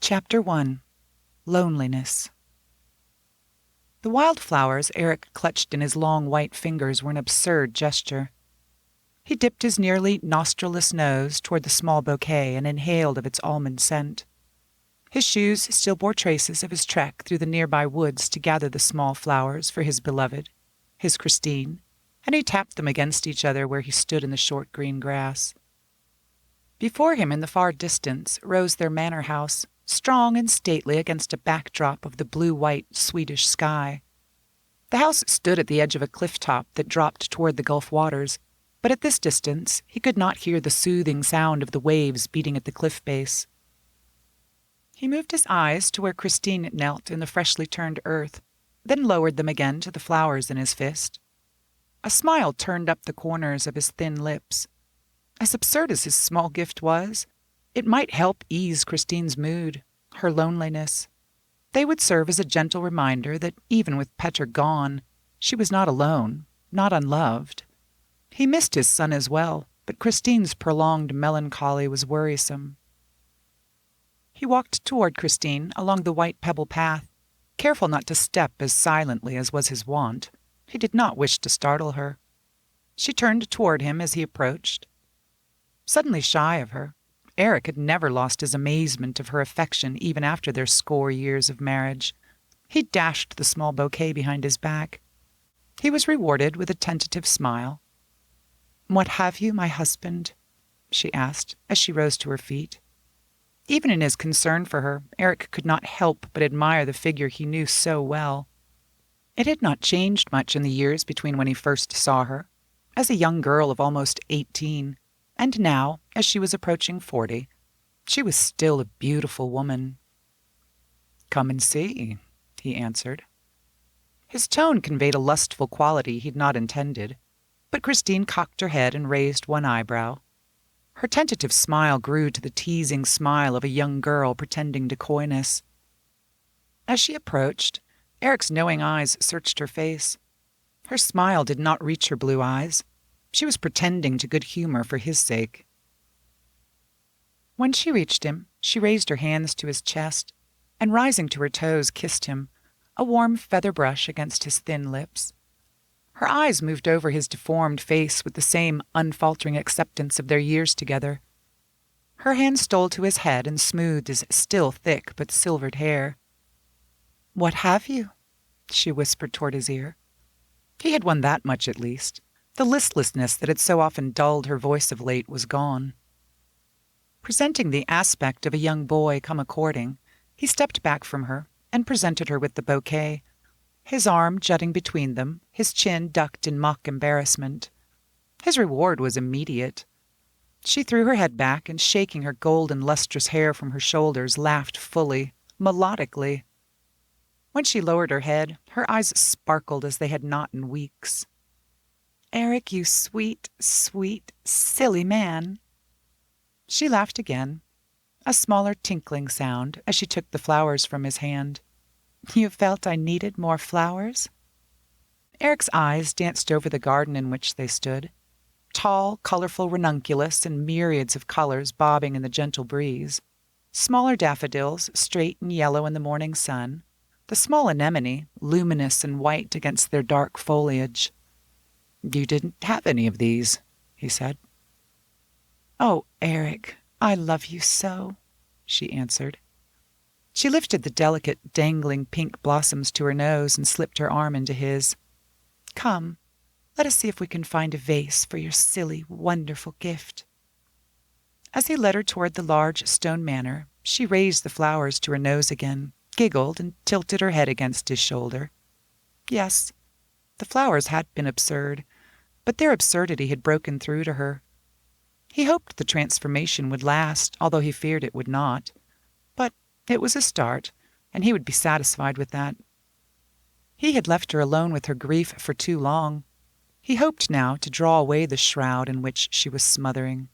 Chapter 1. Loneliness. The wildflowers Eric clutched in his long white fingers were an absurd gesture. He dipped his nearly nostrilless nose toward the small bouquet and inhaled of its almond scent. His shoes still bore traces of his trek through the nearby woods to gather the small flowers for his beloved, his Christine, and he tapped them against each other where he stood in the short green grass. Before him in the far distance rose their manor house, strong and stately against a backdrop of the blue-white Swedish sky. The house stood at the edge of a cliff top that dropped toward the Gulf waters, but at this distance he could not hear the soothing sound of the waves beating at the cliff base. He moved his eyes to where Christine knelt in the freshly turned earth, then lowered them again to the flowers in his fist. A smile turned up the corners of his thin lips. As absurd as his small gift was, it might help ease Christine's mood, her loneliness. They would serve as a gentle reminder that even with Petter gone, she was not alone, not unloved. He missed his son as well, but Christine's prolonged melancholy was worrisome. He walked toward Christine along the white pebble path, careful not to step as silently as was his wont. He did not wish to startle her. She turned toward him as he approached. Suddenly shy of her, Eric had never lost his amazement of her affection even after their 60 years of marriage. He dashed the small bouquet behind his back. He was rewarded with a tentative smile. "What have you, my husband?" she asked as she rose to her feet. Even in his concern for her, Eric could not help but admire the figure he knew so well. It had not changed much in the years between when he first saw her, as a young girl of almost 18, and now, as she was approaching 40, she was still a beautiful woman. "Come and see," he answered. His tone conveyed a lustful quality he'd not intended, but Christine cocked her head and raised one eyebrow. Her tentative smile grew to the teasing smile of a young girl pretending to coyness. As she approached, Eric's knowing eyes searched her face. Her smile did not reach her blue eyes. She was pretending to good humor for his sake. When she reached him, she raised her hands to his chest, and rising to her toes kissed him, a warm feather brush against his thin lips. Her eyes moved over his deformed face with the same unfaltering acceptance of their years together. Her hand stole to his head and smoothed his still thick but silvered hair. "What have you?" she whispered toward his ear. He had won that much at least. The listlessness that had so often dulled her voice of late was gone. Presenting the aspect of a young boy come a-courting, he stepped back from her and presented her with the bouquet, his arm jutting between them, his chin ducked in mock embarrassment. His reward was immediate. She threw her head back and, shaking her golden lustrous hair from her shoulders, laughed fully, melodically. When she lowered her head, her eyes sparkled as they had not in weeks. "Eric, you sweet, sweet, silly man." She laughed again, a smaller tinkling sound, as she took the flowers from his hand. "You felt I needed more flowers?" Eric's eyes danced over the garden in which they stood, tall, colorful ranunculus in myriads of colors bobbing in the gentle breeze, smaller daffodils, straight and yellow in the morning sun, the small anemone, luminous and white against their dark foliage. "You didn't have any of these," he said. "Oh, Eric, I love you so," she answered. She lifted the delicate, dangling pink blossoms to her nose and slipped her arm into his. "Come, let us see if we can find a vase for your silly, wonderful gift." As he led her toward the large stone manor, she raised the flowers to her nose again, giggled, and tilted her head against his shoulder. Yes, the flowers had been absurd, but their absurdity had broken through to her. He hoped the transformation would last, although he feared it would not. But it was a start, and he would be satisfied with that. He had left her alone with her grief for too long. He hoped now to draw away the shroud in which she was smothering.